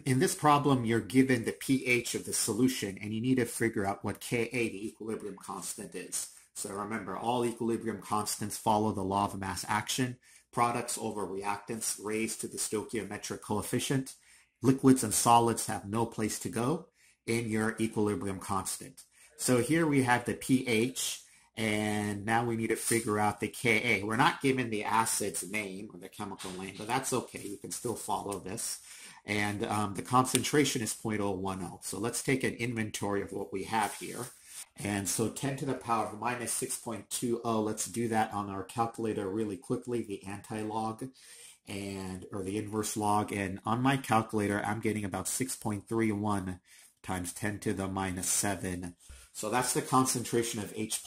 in this problem, you're given the pH of the solution, and you need to figure out what Ka, the equilibrium constant, is. So remember, all equilibrium constants follow the law of mass action. Products over reactants raised to the stoichiometric coefficient. Liquids and solids have no place to go in your equilibrium constant. So here we have the pH, and now we need to figure out the Ka. We're not given the acid's name or the chemical name, but that's okay. You can still follow this. And the concentration is 0.010. So let's take an inventory of what we have here. And so 10 to the power of minus 6.20, let's do that on our calculator really quickly, the anti-log or the inverse log. And on my calculator, I'm getting about 6.31 times 10 to the minus 7. So that's the concentration of H+.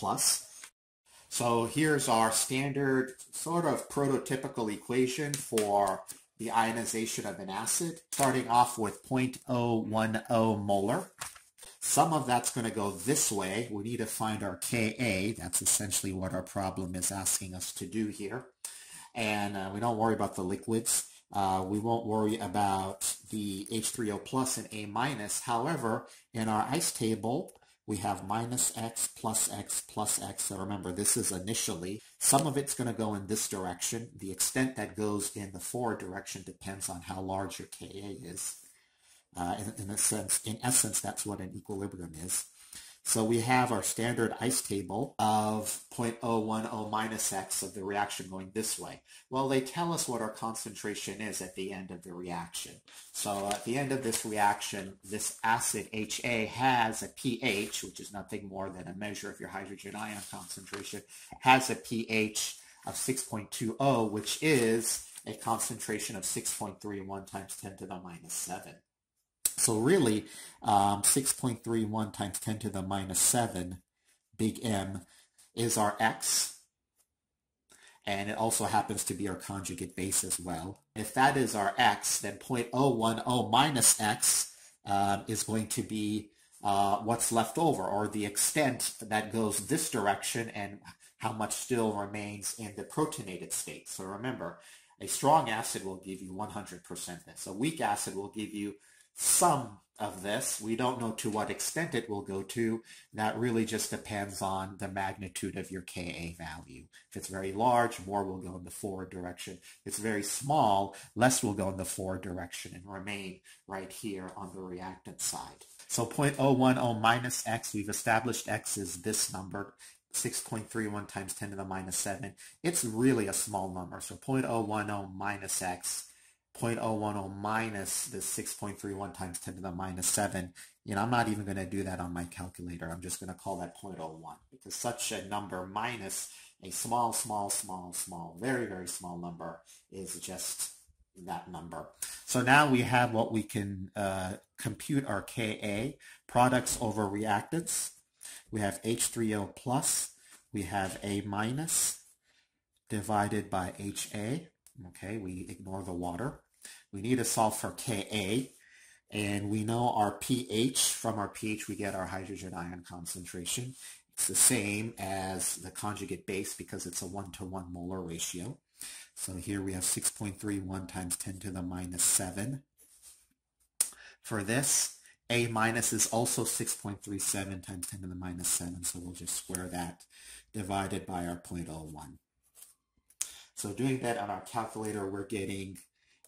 So here's our standard sort of prototypical equation for the ionization of an acid, starting off with 0.010 molar. Some of that's going to go this way. We need to find our Ka. That's essentially what our problem is asking us to do here. And we don't worry about the liquids. We won't worry about the H3O plus and A minus. However, in our ice table, we have minus X plus X plus X. So remember, this is initially. Some of it's going to go in this direction. The extent that goes in the forward direction depends on how large your Ka is. In essence, that's what an equilibrium is. So we have our standard ice table of 0.010 minus X of the reaction going this way. Well, they tell us what our concentration is at the end of the reaction. So at the end of this reaction, this acid HA has a pH, which is nothing more than a measure of your hydrogen ion concentration, has a pH of 6.20, which is a concentration of 6.31 times 10 to the minus 7. So really, 6.31 times 10 to the minus 7, big M, is our X. And it also happens to be our conjugate base as well. If that is our X, then 0.010 minus X is going to be what's left over, or the extent that goes this direction and how much still remains in the protonated state. So remember, a strong acid will give you 100% this. A weak acid will give you some of this. We don't know to what extent it will go to. That really just depends on the magnitude of your Ka value. If it's very large, more will go in the forward direction. If it's very small, less will go in the forward direction and remain right here on the reactant side. So 0.010 minus X, we've established X is this number, 6.31 times 10 to the minus 7. It's really a small number. So 0.010 minus X, 0.010 minus the 6.31 times 10 to the minus 7. I'm not even going to do that on my calculator. I'm just going to call that 0.01, because such a number minus a small, very, very small number is just that number. So now we have what we can compute our Ka, products over reactants. We have H3O plus, we have A minus divided by HA. Okay, we ignore the water. We need to solve for Ka, and we know our pH. From our pH, we get our hydrogen ion concentration. It's the same as the conjugate base because it's a 1-to-1 molar ratio. So here we have 6.31 times 10 to the minus 7. For this, A minus is also 6.37 times 10 to the minus 7, so we'll just square that, divided by our 0.01. So doing that on our calculator, we're getting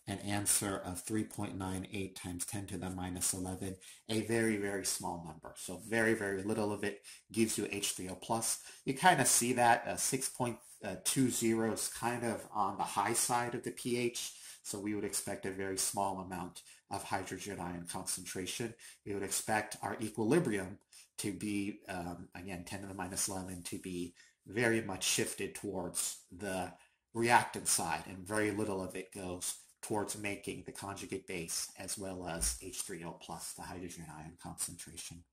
an answer of 3.98 times 10 to the minus 11, a very, very small number. So very, very little of it gives you H3O plus. You kind of see that 6.20 is kind of on the high side of the pH. So we would expect a very small amount of hydrogen ion concentration. We would expect our equilibrium to be, again, 10 to the minus 11 to be very much shifted towards the reactant side, and very little of it goes towards making the conjugate base as well as H3O plus, the hydrogen ion concentration.